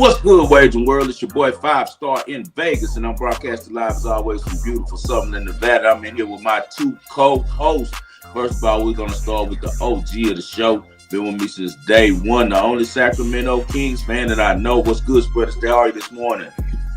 What's good, Waging World? It's your boy 5-Star in Vegas, and I'm broadcasting live as always from beautiful Southern Nevada. I'm in here with my two co-hosts. First of all, we're going to start with the OG of the show. Been with me since day one, the only Sacramento Kings fan that I know. What's good, Spreaders? How are you this morning?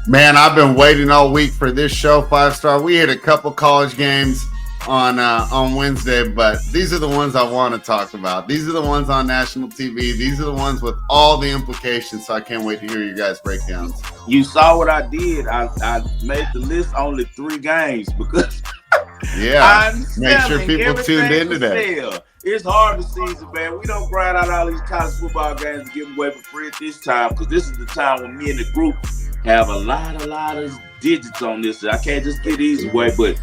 Man, I've been waiting all week for this show, 5-Star. We hit a couple college games on Wednesday, but these are the ones I want to talk about. These are the ones on national TV. These are the ones with all the implications, so I can't wait to hear you guys' breakdowns. You saw what I did. I made the list only 3 games because make sure people tuned in today. It's harvest season, man. We don't grind out all these college football games and give them away for free at this time because this is the time when me and the group have a lot of digits on this. I can't just get these away, but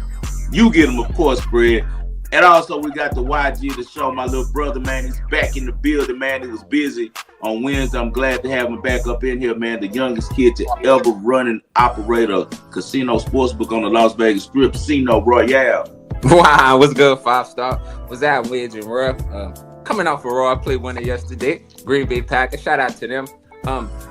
you get them, of course, Fred. And also, we got the YG of the show, my little brother, man. He's back in the building, man. He was busy on Wednesday. I'm glad to have him back up in here, man. The youngest kid to ever run and operate a casino sportsbook on the Las Vegas Strip, Casino Royale. Wow, what's good, 5-Star? What's that, Wedge and Ruff? Coming off a Raw, I played winner yesterday. Green Bay Packers, shout out to them.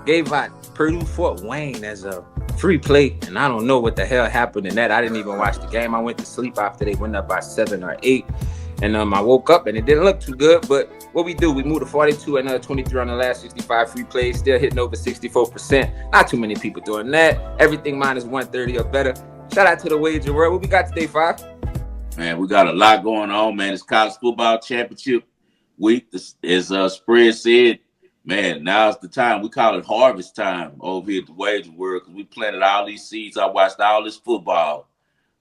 Gave out Purdue Fort Wayne as a free play, and I don't know what the hell happened in that. I didn't even watch the game. I went to sleep after they went up by 7 or 8, and I woke up and it didn't look too good. But what we do, we moved to 42 and another 23 on the last 65 free plays, still hitting over 64%. Not too many people doing that. Everything minus 130 or better. Shout out to the Wager World. What we got today, 5? Man, we got a lot going on, man. It's college football championship week. As Spread said, man, now's the time. We call it harvest time over here at the Wager World because we planted all these seeds. I watched all this football,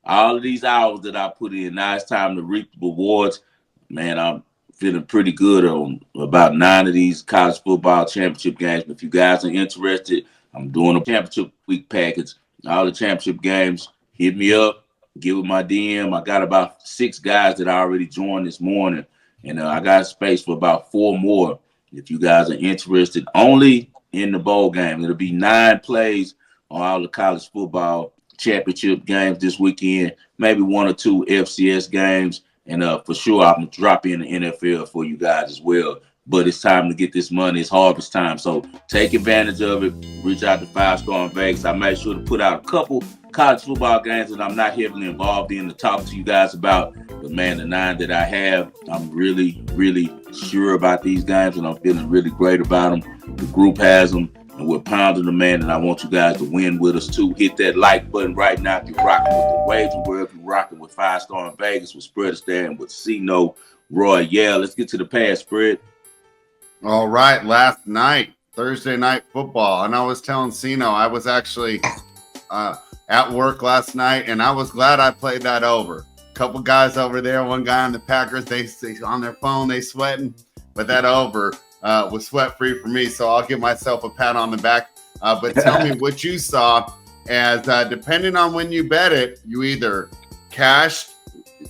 all of these hours that I put in. Now it's time to reap the rewards. Man, I'm feeling pretty good on about 9 of these college football championship games. If you guys are interested, I'm doing a championship week package. All the championship games, hit me up, give it my DM. I got about 6 guys that I already joined this morning, and I got space for about 4 more. If you guys are interested, only in the bowl game. It'll be 9 plays on all the college football championship games this weekend, maybe 1 or 2 FCS games. And for sure, I'm going to drop in the NFL for you guys as well. But it's time to get this money. It's harvest time. So take advantage of it. Reach out to 5-Star in Vegas. I made sure to put out a couple college football games that I'm not heavily involved in to talk to you guys about. But, man, the 9 that I have, I'm really, really sure about these games, and I'm feeling really great about them. The group has them, and we're pounding them, man, and I want you guys to win with us, too. Hit that like button right now if you're rocking with the Wager World, if you're rocking with 5-Star in Vegas, with Spreaders there, and with Casino Royale. Let's get to the pass, Spread. All right, last night, Thursday night football, and I was telling Sino I was actually at work last night, and I was glad I played that over. Couple guys over there, one guy on the Packers, they on their phone, they sweating, but that over was sweat free for me, so I'll give myself a pat on the back. But tell me what you saw, as depending on when you bet it, you either cashed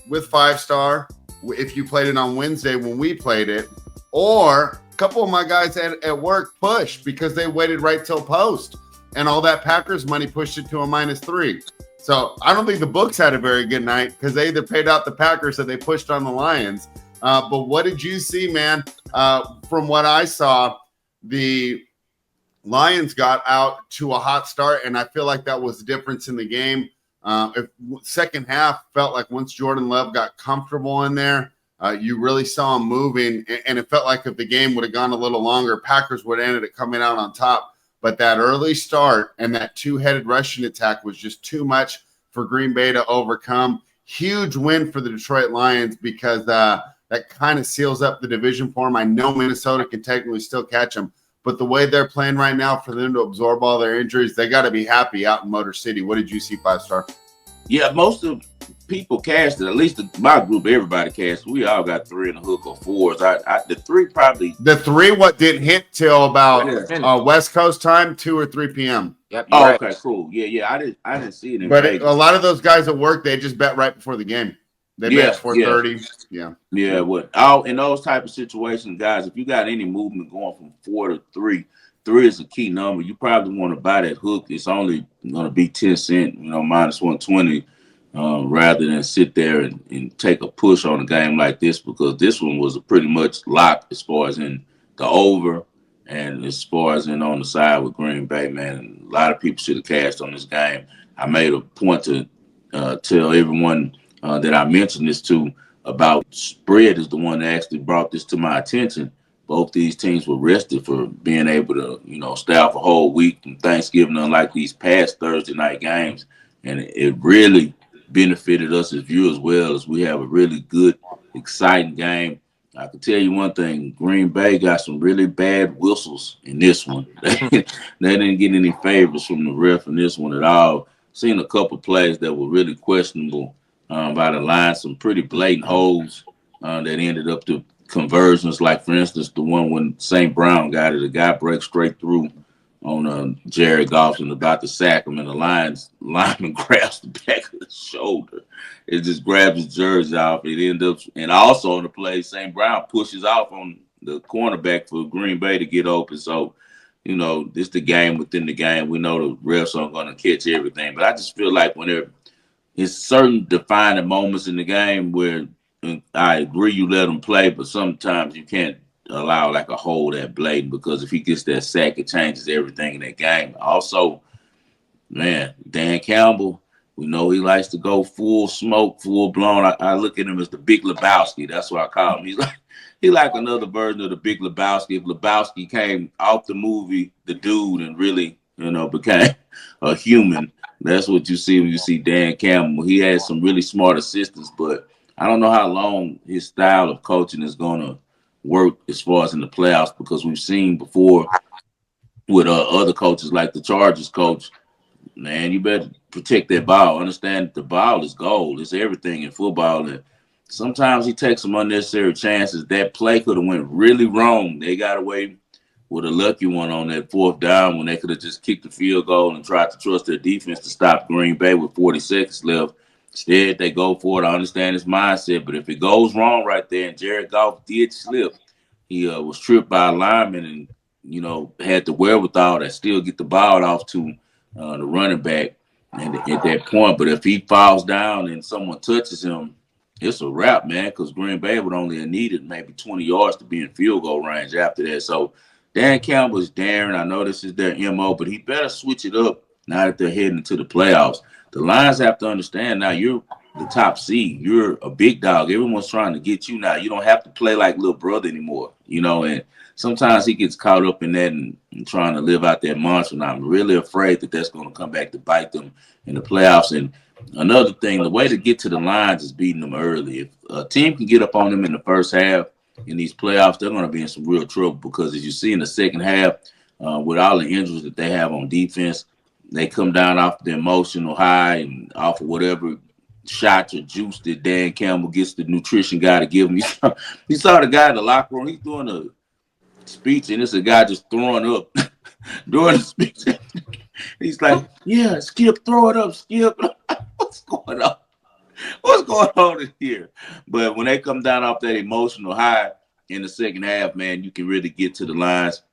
with 5-Star if you played it on Wednesday when we played it, or a couple of my guys at work pushed because they waited right till post, and all that Packers money pushed it to a -3. So I don't think the books had a very good night because they either paid out the Packers or they pushed on the Lions. But what did you see, man? From what I saw, the Lions got out to a hot start, and I feel like that was the difference in the game. Second half felt like once Jordan Love got comfortable in there, you really saw him moving, and it felt like if the game would have gone a little longer, Packers would have ended up coming out on top. But that early start and that 2-headed rushing attack was just too much for Green Bay to overcome. Huge win for the Detroit Lions because that kind of seals up the division for them. I know Minnesota can technically still catch them, but the way they're playing right now, for them to absorb all their injuries, they got to be happy out in Motor City. What did you see, 5-Star? Yeah, most of people cashed it. At least my group, everybody cashed. We all got 3 in the hook or 4s. The 3 probably. The 3 what didn't hit till about West Coast time, 2 or 3 p.m. Yep. Oh, Right. okay, cool. Yeah. I didn't see it in But Vegas. a lot of those guys at work, they just bet right before the game. They bet 4:30. Yeah. Yeah. What? All in those type of situations, guys. If you got any movement going from 4 to 3, 3 is a key number. You probably want to buy that hook. It's only going to be 10 cents, minus 120. Rather than sit there and take a push on a game like this, because this one was pretty much locked as far as in the over And as far as in on the side with Green Bay, man, a lot of people should have cashed on this game. I made a point to tell everyone that I mentioned this to about spread is the one that actually brought this to my attention. Both these teams were rested for being able to, stay off a whole week from Thanksgiving, unlike these past Thursday night games. And it really benefited us as viewers well as we have a really good, exciting game. I can tell you one thing, Green Bay got some really bad whistles in this one. They didn't get any favors from the ref in this one at all. Seen a couple plays that were really questionable by the line, some pretty blatant holds that ended up to conversions. Like, for instance, the one when St. Brown got it, the guy breaks straight through on Jared Goff and about to sack him, and the lineman grabs the back of the shoulder. It just grabs his jersey off. It ends up, and also on the play, St. Brown pushes off on the cornerback for Green Bay to get open. So, this the game within the game. We know the refs aren't going to catch everything, but I just feel like whenever it's certain defining moments in the game where I agree you let him play, but sometimes you can't allow like a hold that blatant, because if he gets that sack, it changes everything in that game. Also, man, Dan Campbell, we know he likes to go full smoke, full blown. I look at him as the Big Lebowski. That's what I call him. He like another version of the Big Lebowski. If Lebowski came off the movie The Dude and really, became a human, that's what you see when you see Dan Campbell. He has some really smart assistants, but I don't know how long his style of coaching is going to work as far as in the playoffs, because we've seen before with other coaches like the Chargers coach, man, you better protect that ball. Understand that the ball is gold. It's everything in football. And sometimes he takes some unnecessary chances. That play could have went really wrong. They got away with a lucky one on that fourth down when they could have just kicked the field goal and tried to trust their defense to stop Green Bay with 40 seconds left. Instead, they go for it. I understand his mindset, but if it goes wrong right there, and Jared Goff did slip, he was tripped by a lineman and, had the wherewithal to still get the ball off to the running back and at that point. But if he falls down and someone touches him, it's a wrap, man, because Green Bay would only have needed maybe 20 yards to be in field goal range after that. So Dan Campbell is daring. I know this is their MO, but he better switch it up now that they're heading into the playoffs. The Lions have to understand now you're the top seed. You're a big dog. Everyone's trying to get you now. You don't have to play like little brother anymore, and sometimes he gets caught up in that and trying to live out that mantra. And I'm really afraid that that's going to come back to bite them in the playoffs. And another thing, the way to get to the Lions is beating them early. If a team can get up on them in the first half in these playoffs, they're going to be in some real trouble, because as you see in the second half, with all the injuries that they have on defense, they come down off the emotional high and off of whatever shots or juice that Dan Campbell gets the nutrition guy to give him. You saw the guy in the locker room. He's doing a speech, and it's a guy just throwing up during the speech. He's like, "Yeah, Skip, throw it up, Skip." What's going on? What's going on in here? But when they come down off that emotional high in the second half, man, you can really get to the Lions.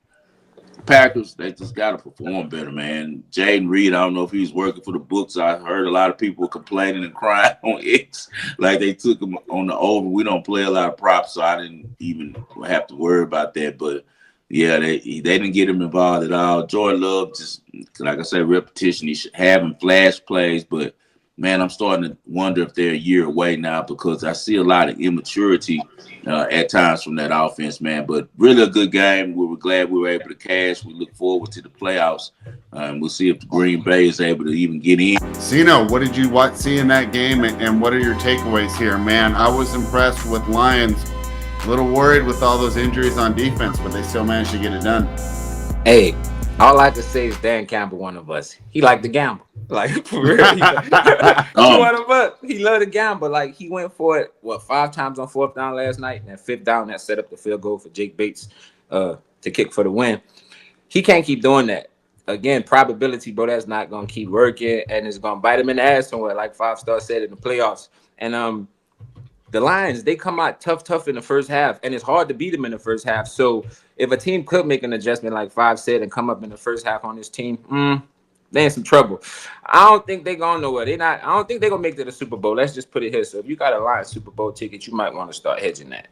Packers, they just got to perform better, man. Jaden Reed, I don't know if he was working for the books. I heard a lot of people complaining and crying on X like they took him on the over. We don't play a lot of props, so I didn't even have to worry about that. But, yeah, they didn't get him involved at all. Jordan Love, just like I said, repetition. He's having flash plays, but, man, I'm starting to wonder if they're a year away now, because I see a lot of immaturity at times from that offense, man. But really a good game. We were glad we were able to cash. We look forward to the playoffs. We'll see if the Green Bay is able to even get in. Sino, what did you see in that game, and what are your takeaways here? Man, I was impressed with Lions. A little worried with all those injuries on defense, but they still managed to get it done. Hey, all I can say is Dan Campbell, one of us. He liked to gamble. Like, for real. He one of us. He loved to gamble. Like, he went for it, 5 times on 4th down last night, and that 5th down that set up the field goal for Jake Bates to kick for the win. He can't keep doing that. Again, probability, bro, that's not going to keep working, and it's going to bite him in the ass somewhere, like 5-star said in the playoffs. And the Lions, they come out tough in the first half, and it's hard to beat them in the first half. So if a team could make an adjustment like 5 said and come up in the first half on this team, they in some trouble. I don't think they're going nowhere. I don't think they're going to make it to the Super Bowl. Let's just put it here. So if you got a Lions Super Bowl ticket, you might want to start hedging that.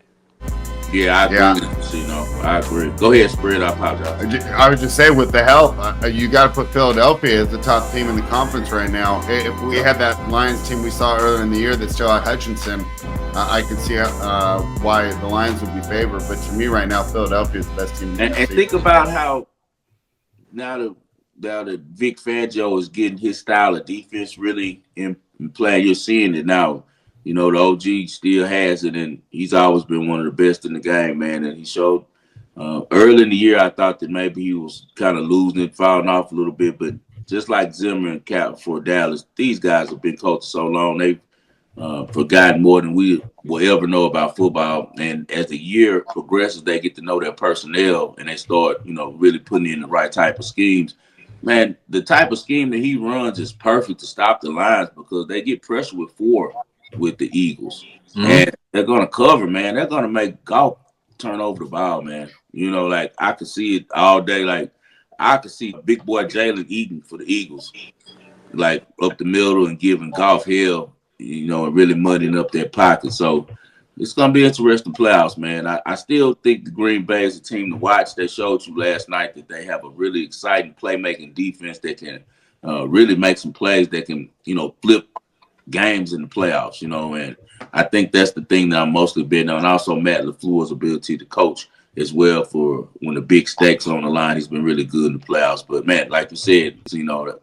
Yeah, I agree with I agree. Go ahead, spread. I apologize. I would just say with the health, you got to put Philadelphia as the top team in the conference right now. If we had that Lions team we saw earlier in the year that still had Hutchinson, I could see why the Lions would be favored. But to me right now, Philadelphia is the best team in the And think about how now that Vic Fangio is getting his style of defense really in play. You're seeing it now. The OG still has it, and he's always been one of the best in the game, man. And he showed early in the year, I thought that maybe he was kind of losing it, falling off a little bit. But just like Zimmer and Cap for Dallas, these guys have been coached so long. They've forgotten more than we will ever know about football. And as the year progresses, they get to know their personnel and they start, really putting in the right type of schemes. Man, the type of scheme that he runs is perfect to stop the Lions because they get pressure with 4 with the Eagles. Mm-hmm. And they're going to cover, man. They're going to make Goff turn over the ball, man. Like I could see it all day. Like I could see big boy Jalen Eaton for the Eagles, like up the middle and giving Goff hell, and really muddying up their pocket. So it's going to be interesting playoffs, man. I still think the Green Bay is a team to watch. They showed you last night that they have a really exciting playmaking defense that can really make some plays that can, flip games in the playoffs, and I think that's the thing that I'm mostly betting on. Also, Matt LaFleur's ability to coach as well for when the big stakes on the line. He's been really good in the playoffs. But, Matt, like you said,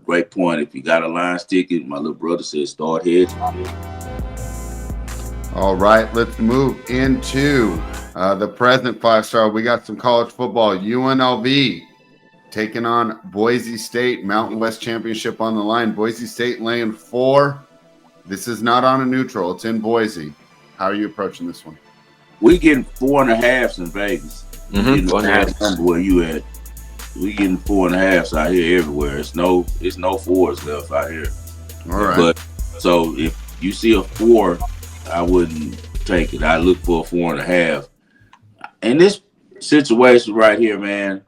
great point. If you got a Lions ticket, my little brother said start hedging. All right, let's move into the present 5-star. We got some college football. UNLV taking on Boise State, Mountain West Championship on the line. Boise State laying 4. This is not on a neutral. It's in Boise. How are you approaching this one? We getting 4.5s in Vegas. Mm-hmm. 4.5 where you at. We getting 4.5s out here everywhere. It's no 4s left out here. All right. But so if you see a 4, I wouldn't take it. I look for a 4.5. In this situation right here, man,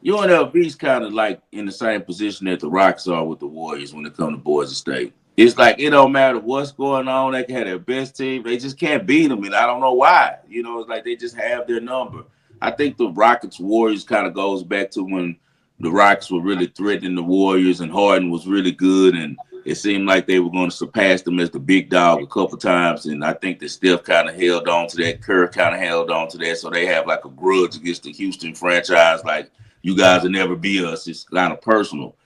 UNLV's kind of like in the same position that the Rockets are with the Warriors when it comes to Boise State. It's like it don't matter what's going on. They can have their best team. They just can't beat them, and I don't know why. It's like they just have their number. I think the Rockets Warriors kind of goes back to when the Rockets were really threatening the Warriors and Harden was really good, and it seemed like they were going to surpass them as the big dog a couple times. And I think that Steph kind of held on to that. Kerr kind of held on to that. So they have like a grudge against the Houston franchise. Like, you guys will never be us. It's kind of personal.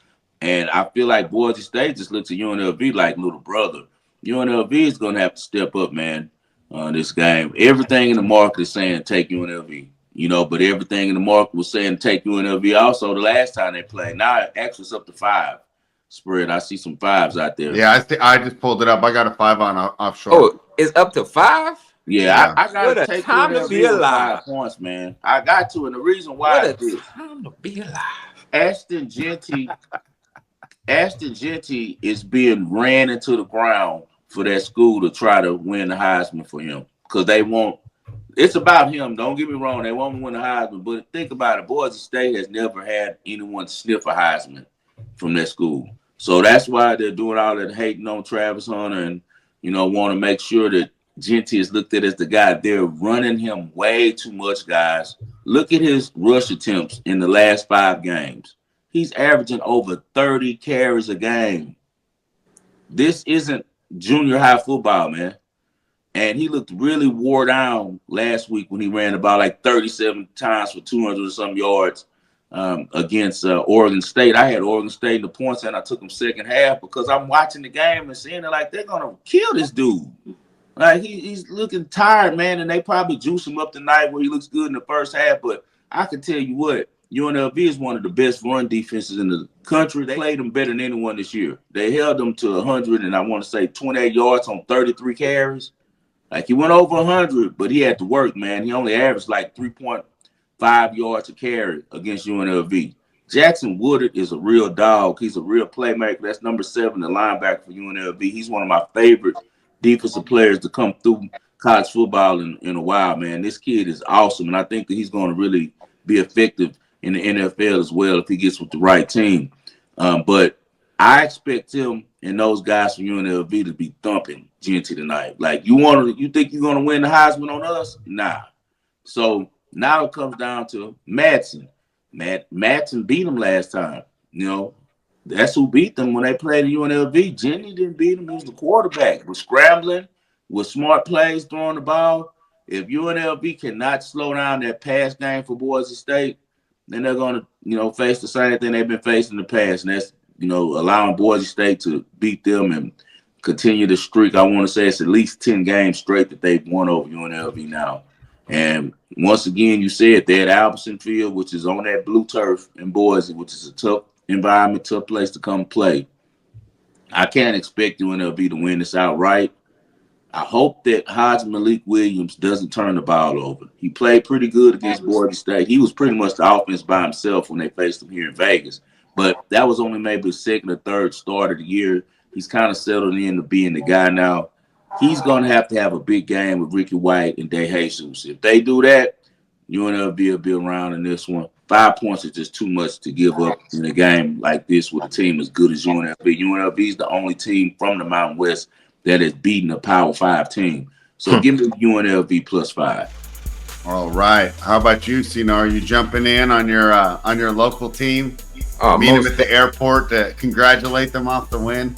And I feel like Boise State just looks at UNLV like little brother. UNLV is going to have to step up, man, this game. Everything in the market is saying take UNLV, but everything in the market was saying take UNLV also the last time they played. Now, actually, it's up to 5 spread. I see some 5s out there. Yeah, I just pulled it up. I got a 5 on offshore. Oh, it's up to 5? Yeah. I got to take time to be alive. 5 points, man. I got to, and the reason why is this. Time to be alive. Ashton Genty is being ran into the ground for that school to try to win the Heisman for him because they want. It's about him. Don't get me wrong. They want to win the Heisman, but think about it. Boise State has never had anyone sniff a Heisman from that school, so that's why they're doing all that hating on Travis Hunter and want to make sure that Genty is looked at as the guy. They're running him way too much, guys. Look at his rush attempts in the last 5 games. He's averaging over 30 carries a game. This isn't junior high football, man. And he looked really wore down last week when he ran the ball like 37 times for 200 or some yards against Oregon State. I had Oregon State in the points, and I took them second half because I'm watching the game and seeing it like they're going to kill this dude. Like he's looking tired, man, and they probably juice him up tonight where he looks good in the first half. But I can tell you what, UNLV is one of the best run defenses in the country. They played them better than anyone this year. They held them to 100 and I want to say 28 yards on 33 carries. Like he went over 100, but he had to work, man. He only averaged like 3.5 yards a carry against UNLV. Jackson Woodard is a real dog. He's a real playmaker. That's number 7, the linebacker for UNLV. He's one of my favorite defensive players to come through college football in a while, man. This kid is awesome, and I think that he's going to really be effective in the NFL as well if he gets with the right team. But I expect him and those guys from UNLV to be thumping Genty tonight. Like you think you're going to win the Heisman on us? Nah. So Now it comes down to Madsen. Madsen beat him last time. You know, that's who beat them when they played the UNLV. Jenny didn't beat him. He was the quarterback. Was scrambling, with smart plays, throwing the ball. If UNLV cannot slow down that pass game for Boise State, then they're going to, face the same thing they've been facing in the past, and that's, allowing Boise State to beat them and continue the streak. I want to say it's at least 10 games straight that they've won over UNLV now. And once again, you said they're at Albertson Field, which is on that blue turf in Boise, which is a tough environment, tough place to come play. I can't expect UNLV to win this outright. I hope that Hodge Malik Williams doesn't turn the ball over. He played pretty good against Boise State. He was pretty much the offense by himself when they faced him here in Vegas. But that was only maybe the second or third start of the year. He's kind of settled into being the guy now. He's going to have a big game with Ricky White and Day Jesus. If they do that, UNLV will be around in this one. 5 points is just too much to give up in a game like this with a team as good as UNLV. UNLV is the only team from the Mountain West that is beating a Power 5 team. So give me UNLV +5. All right. How about you, Cena? Are you jumping in on your local team? Meet them at the airport to congratulate them off the win?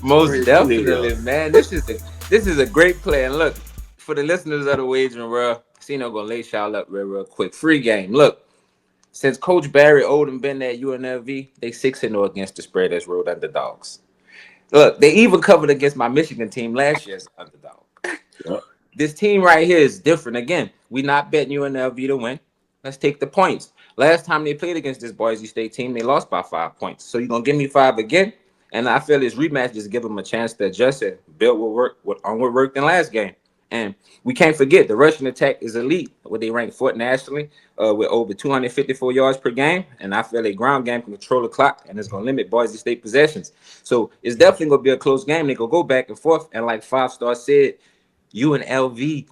Most definitely, man. This is a great play. And look, for the listeners of the Wagering World, Cena gonna lay y'all up real quick. Free game. Look, since Coach Barry Odom been at UNLV, they 6-0 against the spread as road underdogs. Look, they even covered against my Michigan team last year's underdog. Yep. This team right here is different. Again, we not betting UNLV to win. Let's take the points. Last time they played against this Boise State team, they lost by 5 points. So you're going to give me 5 again? And I feel this rematch just give them a chance to adjust and build what worked in last game. And we can't forget, the rushing attack is elite, where they rank 4th nationally with over 254 yards per game. And I feel a ground game can control the clock, and it's going to limit Boise State possessions. So it's definitely going to be a close game. They're going to go back and forth. And like 5-star said, UNLV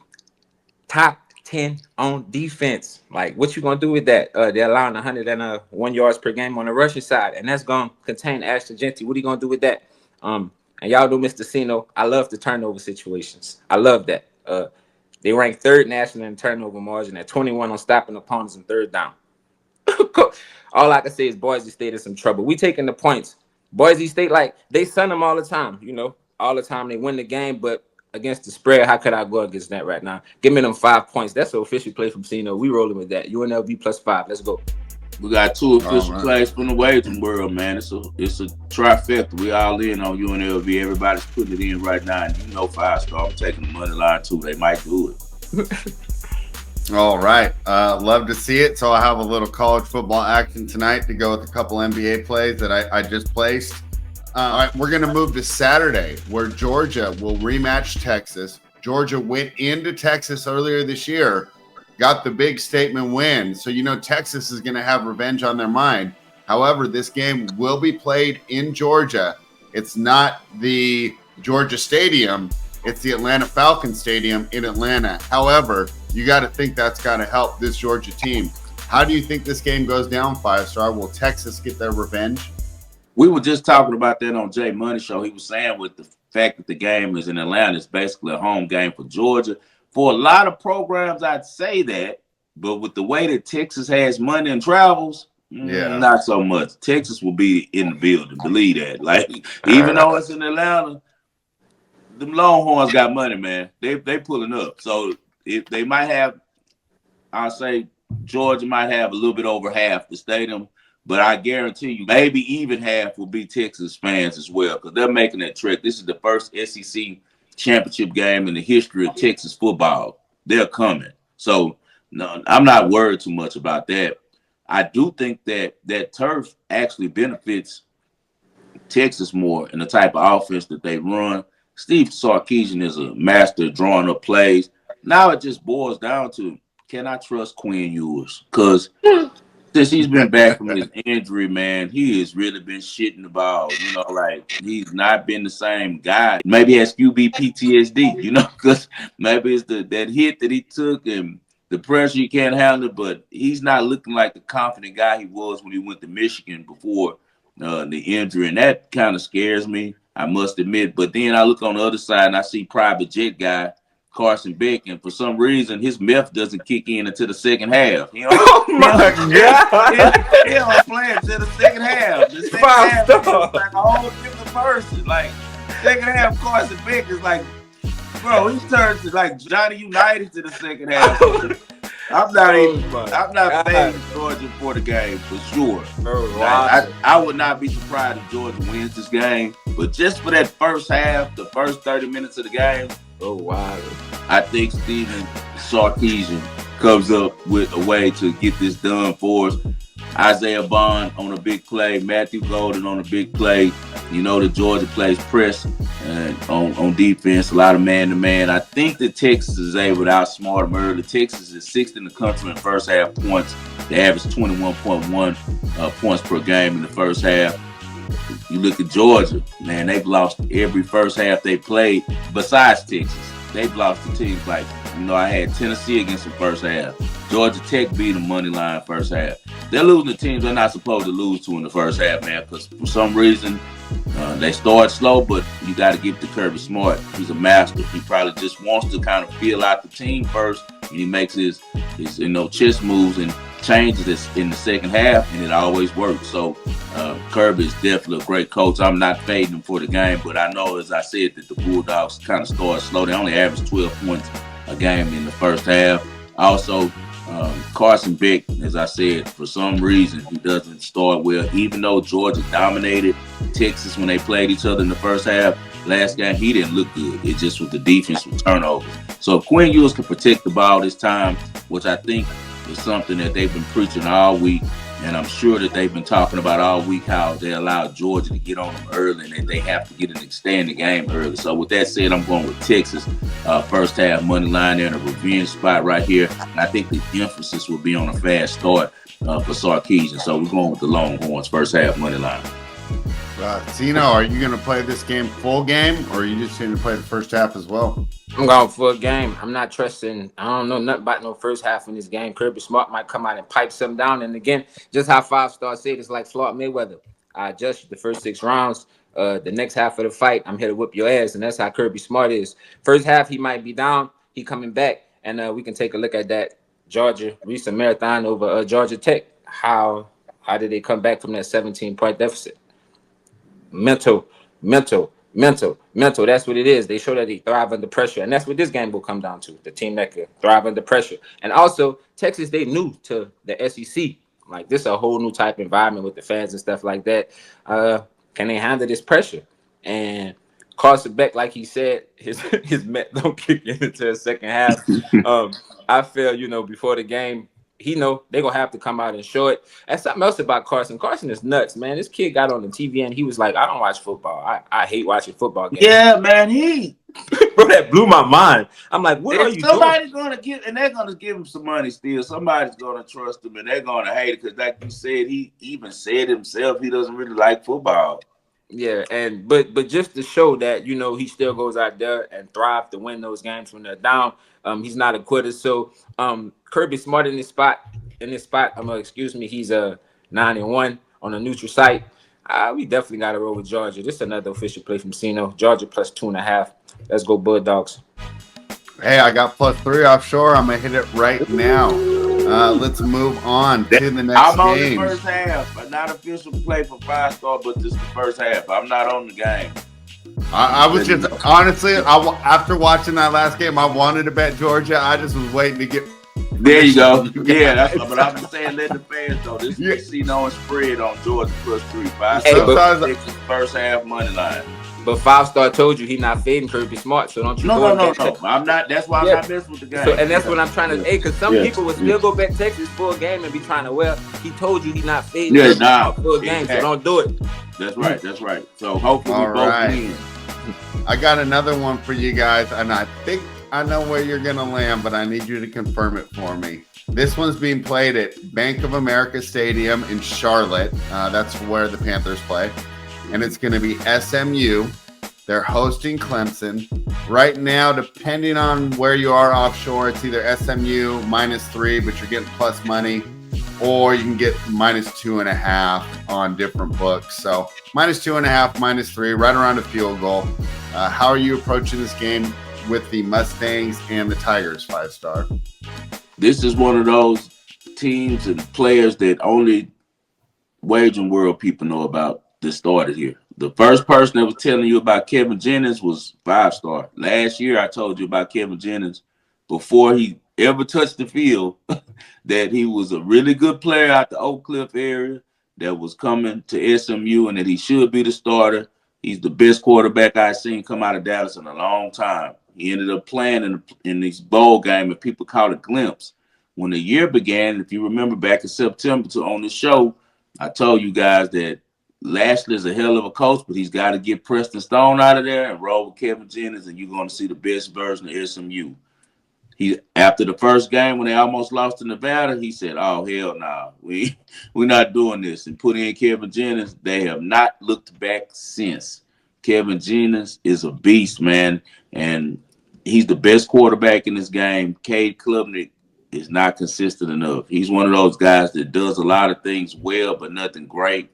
top 10 on defense. Like, what you going to do with that? They're allowing 101 yards per game on the rushing side, and that's going to contain Ashton Jeanty. What are you going to do with that? And y'all know Mr. Cino, I love the turnover situations. I love that. They rank 3rd nationally in turnover margin at 21 on stopping opponents in 3rd down. All I can say is Boise State is some trouble. We taking the points. Boise State, like, they sun them all the time, all the time. They win the game, but against the spread, how could I go against that right now? Give me them 5 points. That's an official play from Cino. We rolling with that. UNLV +5. Let's go. We got 2 official plays from the Wagering World, man. It's a trifecta. We all in on UNLV. Everybody's putting it in right now. And 5-star. I'm taking the money line too. They might do it. All right. Love to see it. So I have a little college football action tonight to go with a couple NBA plays that I just placed. All right, we're going to move to Saturday, where Georgia will rematch Texas. Georgia went into Texas earlier this year, got the big statement win. So, Texas is going to have revenge on their mind. However, this game will be played in Georgia. It's not the Georgia Stadium. It's the Atlanta Falcons Stadium in Atlanta. However, you got to think that's got to help this Georgia team. How do you think this game goes down, 5-star? Will Texas get their revenge? We were just talking about that on Jay Money Show. He was saying with the fact that the game is in Atlanta, it's basically a home game for Georgia. For a lot of programs, I'd say that. But with the way that Texas has money and travels, not so much. Texas will be in the building. Believe that. Like, even though it's in Atlanta, them Longhorns got money, man. They pulling up. So if they might have, I'll say Georgia might have a little bit over half the stadium. But I guarantee you, maybe even half will be Texas fans as well, because they're making that trek. This is the first SEC championship game in the history of Texas football. They're coming. So, no, I'm not worried too much about that. I do think that turf actually benefits Texas more in the type of offense that they run. Steve Sarkisian is a master of drawing up plays. Now it just boils down to, can I trust Quinn Ewers? Because since he's been back from his injury, man, he has really been shitting the ball. Like, he's not been the same guy. Maybe he has QB PTSD, because maybe it's that hit that he took and the pressure he can't handle, but he's not looking like the confident guy he was when he went to Michigan before the injury, and that kind of scares me, I must admit. But then I look on the other side and I see Private Jet guy, Carson Beck, and for some reason his meth doesn't kick in until the second half. Oh my God! He don't play until the second half. The second Five half star. is like a whole different person. Like second half, Carson Beck is like, bro, he turns to like Johnny United to the second half. I'm not fading Georgia for the game for sure. I would not be surprised if Georgia wins this game, but just for that first half, the first 30 minutes of the game, I think Steven Sarkisian comes up with a way to get this done for us. Isaiah Bond on a big play, Matthew Golden on a big play. You know that Georgia plays press and on defense, a lot of man-to-man. I think that Texas is able to outsmart them early. Texas is sixth in the country in first half points. They average 21.1 points per game in the first half. You look at Georgia, man, they've lost every first half they played besides Texas. They've lost to teams like, I had Tennessee against the first half. Georgia Tech beat them money line first half. They're losing to teams they're not supposed to lose to in the first half, man, because for some reason they start slow, but you got to give it to Kirby Smart. He's a master. He probably just wants to kind of feel out the team first, and he makes his chess moves and changes this in the second half, and it always works. So Kirby is definitely a great coach. I'm not fading him for the game, but I know, as I said, that the Bulldogs kind of start slow. They only average 12 points a game in the first half. Also, Carson Beck, as I said, for some reason, he doesn't start well. Even though Georgia dominated Texas when they played each other in the first half, last game, he didn't look good. It just was the defense with turnovers. So if Quinn Ewers can protect the ball this time, which I think is something that they've been preaching all week, and I'm sure that they've been talking about all week how they allowed Georgia to get on them early and that they have to get and stay in the game early. So with that said, I'm going with Texas first half money line there in a revenge spot right here. And I think the emphasis will be on a fast start for Sarkisian. So we're going with the Longhorns first half money line. Tino, are you going to play this game full game, or are you just going to play the first half as well? I'm going full game. I'm not trusting. I don't know nothing about no first half in this game. Kirby Smart might come out and pipe something down. And again, just how 5-star said, it's like Floyd Mayweather. I adjust the first 6 rounds. The next half of the fight, I'm here to whip your ass. And that's how Kirby Smart is. First half, he might be down. He coming back. And we can take a look at that Georgia recent marathon over Georgia Tech. How did they come back from that 17-point deficit? Mental. That's what it is. They show that they thrive under pressure. And that's what this game will come down to. The team that can thrive under pressure. And also, Texas, they new to the SEC. Like, this is a whole new type of environment with the fans and stuff like that. Can they handle this pressure? And Carson Beck, like he said, his met don't kick in until the second half. I feel, before the game, he know they're going to have to come out and show it. And something else about Carson. Carson is nuts, man. This kid got on the TV and he was like, I don't watch football. I hate watching football games. Yeah, man, bro, that blew my mind. I'm like, what are you somebody's doing? They're going to give him some money still. Somebody's going to trust him, and they're going to hate it because, like you said, he even said himself he doesn't really like football. Yeah, but just to show that, he still goes out there and thrive to win those games when they're down. He's not a quitter. So Kirby Smart in this spot. He's 9-1 on a neutral site. We definitely got to roll with Georgia. This is another official play from Sino. Georgia plus 2.5. Let's go Bulldogs. Hey, I got +3 offshore. I'm gonna hit it right now. Let's move on to the next I'm on game. the first half. I'm not official play for 5-star, but this is the first half. I'm not on the game. I was just honestly, after watching that last game, I wanted to bet Georgia. I just was waiting to get. There you go. Yeah, but I'm just saying, let the fans know this is Casino and spread on Georgia +3. 5-star Texas first half money line. But 5-star told you he's not fading Kirby Smart, so don't you No. I'm not. That's why I'm not messing with the game. So, and that's what I'm trying to. Because some people would still go bet Texas full game and be trying to. Well, he told you he's not fading full game, so don't do it. That's right. So hopefully we both win. I got another one for you guys, and I think I know where you're gonna land, but I need you to confirm it for me. This one's being played at Bank of America Stadium in Charlotte. That's where the Panthers play. And it's going to be SMU. They're hosting Clemson. Right now, depending on where you are offshore, it's either SMU -3, but you're getting plus money, or you can get -2.5 on different books. So -2.5, -3, right around a field goal. How are you approaching this game? with the Mustangs and the Tigers, 5-star. This is one of those teams and players that only wagering world people know about that started here. The first person that was telling you about Kevin Jennings was 5-star. Last year, I told you about Kevin Jennings before he ever touched the field that he was a really good player out the Oak Cliff area that was coming to SMU and that he should be the starter. He's the best quarterback I've seen come out of Dallas in a long time. He ended up playing in this bowl game, and people call it glimpse. When the year began, if you remember back in September on the show, I told you guys that Lashley is a hell of a coach, but he's got to get Preston Stone out of there and roll with Kevin Jennings, and you're going to see the best version of SMU. He after the first game when they almost lost to Nevada, he said, "Oh hell no, we're not doing this." And put in Kevin Jennings. They have not looked back since. Kevin Jennings is a beast, man, and he's the best quarterback in this game. Cade Klubnik is not consistent enough. He's one of those guys that does a lot of things well, but nothing great.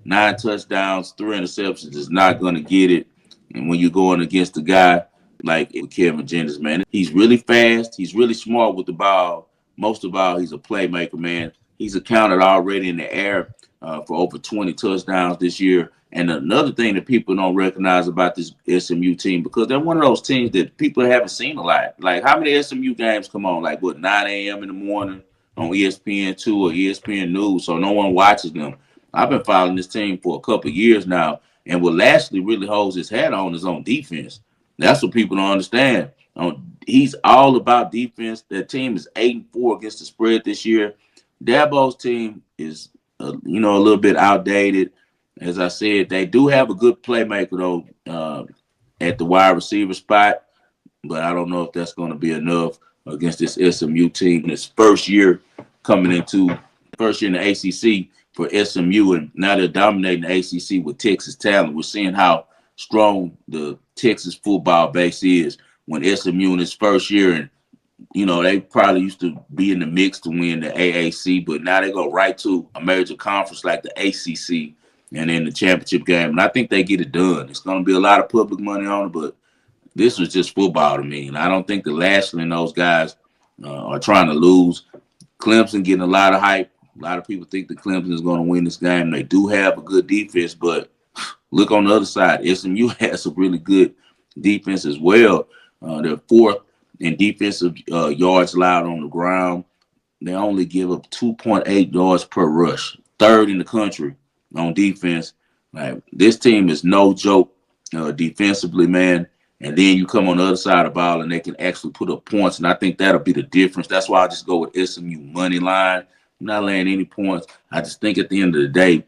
9 touchdowns, 3 interceptions is not going to get it. And when you're going against a guy like Kevin Jennings, man, he's really fast. He's really smart with the ball. Most of all, he's a playmaker, man. He's accounted already in the air for over 20 touchdowns this year. And another thing that people don't recognize about this SMU team, because they're one of those teams that people haven't seen a lot. Like, how many SMU games come on? Like, 9 a.m. in the morning on ESPN2 or ESPN News, so no one watches them. I've been following this team for a couple of years now, and what Lashley really holds his hat on is on defense. That's what people don't understand. He's all about defense. That team is 8-4 against the spread this year. Dabo's team is, a little bit outdated. As I said, they do have a good playmaker though at the wide receiver spot, but I don't know if that's going to be enough against this SMU team. This first year in the ACC for SMU, and now they're dominating the ACC with Texas talent. We're seeing how strong the Texas football base is when SMU in its first year, and they probably used to be in the mix to win the AAC, but now they go right to a major conference like the ACC and in the championship game. And I think they get it done. It's going to be a lot of public money on it, but this was just football to me. And I don't think the Lashley and those guys are trying to lose. Clemson getting a lot of hype. A lot of people think that Clemson is going to win this game. They do have a good defense, but look on the other side. SMU has a really good defense as well. They're 4th in defensive yards allowed on the ground. They only give up 2.8 yards per rush, 3rd in the country on defense. Like, this team is no joke defensively, man. And then you come on the other side of the ball and they can actually put up points. And I think that'll be the difference. That's why I just go with SMU money line. I'm not laying any points. I just think at the end of the day,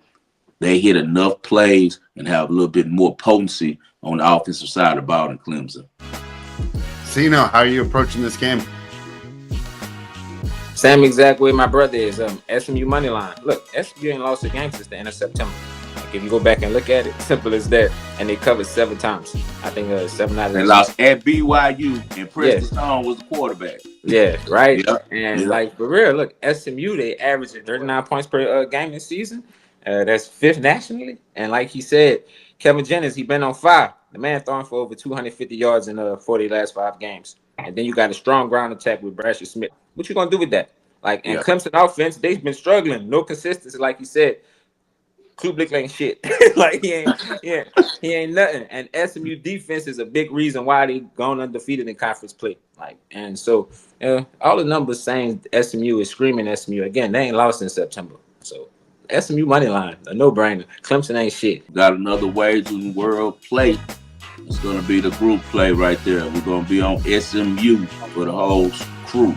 they hit enough plays and have a little bit more potency on the offensive side of the ball than Clemson. Sino, how are you approaching this game? Same exact way my brother is. SMU money line. Look, SMU ain't lost a game since the end of September. Like, if you go back and look at it, simple as that. And they covered 7 times. I think 7 out of 8. They lost at BYU, and Preston Stone was the quarterback. Yeah, right. Yep. And like, for real, look, SMU, they averaged 39 points per game this season. That's 5th nationally. And like he said, Kevin Jennings, he been on fire. The man throwing for over 250 yards in 40 last 5 games. And then you got a strong ground attack with Brasher Smith. What you gonna do with that? Like, and Clemson offense, they've been struggling. No consistency, like you said. Klubnik ain't shit. Like, he ain't nothing. And SMU defense is a big reason why they gone undefeated in conference play. Like, and so all the numbers saying SMU is screaming SMU. Again, they ain't lost in September. So SMU money line, a no-brainer. Clemson ain't shit. Got another Wagering World play. It's going to be the group play right there. We're going to be on SMU for the whole crew.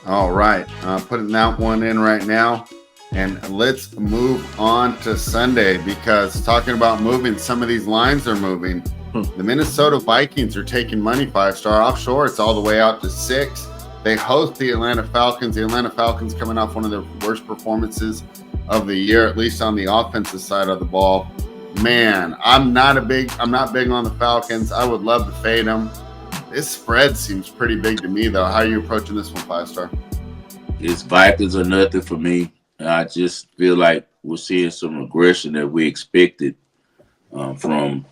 All right. Putting that one in right now. And let's move on to Sunday, because talking about moving, some of these lines are moving. The Minnesota Vikings are taking money 5-star offshore. It's all the way out to 6. They host the Atlanta Falcons. The Atlanta Falcons coming off one of their worst performances of the year, at least on the offensive side of the ball. Man, I'm not big on the Falcons. I would love to fade them. This spread seems pretty big to me, though. How are you approaching this one, 5-star? It's Vikings or nothing for me. I just feel like we're seeing some regression that we expected from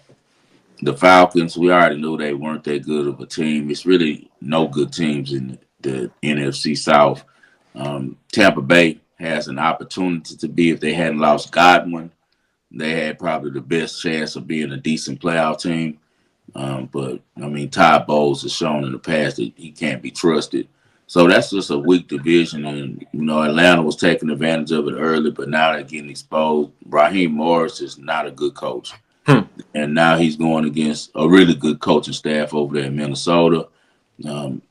The Falcons, we already knew they weren't that good of a team. It's really no good teams in the NFC South. Tampa Bay has an opportunity to be, if they hadn't lost Godwin, they had probably the best chance of being a decent playoff team. But I mean, Todd Bowles has shown in the past that he can't be trusted. So that's just a weak division, and Atlanta was taking advantage of it early, but now they're getting exposed. Raheem Morris is not a good coach, and now he's going against a really good coaching staff over there in Minnesota. Um,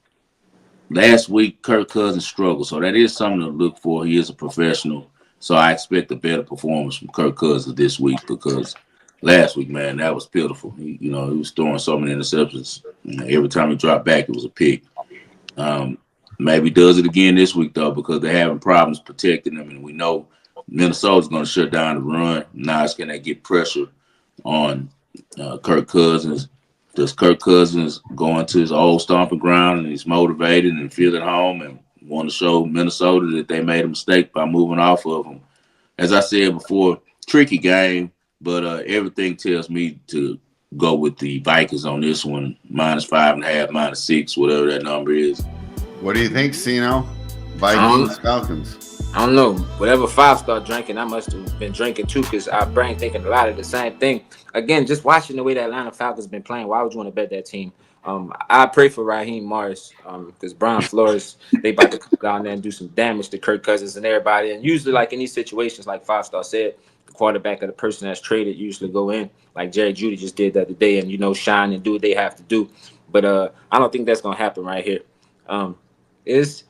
Last week, Kirk Cousins struggled, so that is something to look for. He is a professional, so I expect a better performance from Kirk Cousins this week because last week, man, that was pitiful. He was throwing so many interceptions. Every time he dropped back, it was a pick. Maybe does it again this week, though, because they're having problems protecting him, and we know Minnesota's going to shut down the run. Now it's going to get pressure on Kirk Cousins. Does Kirk Cousins go into his old stomping ground and he's motivated and feel at home and want to show Minnesota that they made a mistake by moving off of him? As I said before, tricky game, but everything tells me to go with the Vikings on this one, -5.5, -6, whatever that number is. What do you think, Sino? Vikings, Falcons. I don't know. Whatever 5-star drinking, I must have been drinking too, because our brain thinking a lot of the same thing. Again, just watching the way the Atlanta Falcons been playing, why would you want to bet that team? I pray for Raheem Morris because Brian Flores, they about to come down there and do some damage to Kirk Cousins and everybody. And usually, like in these situations, like 5-star said, the quarterback or the person that's traded usually go in, like Jerry Jeudy just did the other day, and shine and do what they have to do. But I don't think that's gonna happen right here. It's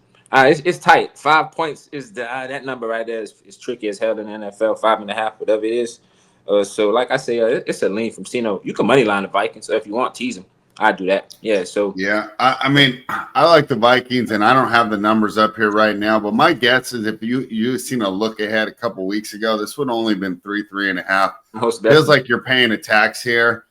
tight. 5 points is that number right there is tricky as hell in the NFL. 5.5, whatever it is. So like I say, it's a lean from Cino. You can money line the Vikings, so if you want, tease them. I do that. Yeah. So yeah, I mean, I like the Vikings, and I don't have the numbers up here right now, but my guess is if you seen a look ahead a couple weeks ago, this would only been 3.5. Feels like you're paying a tax here.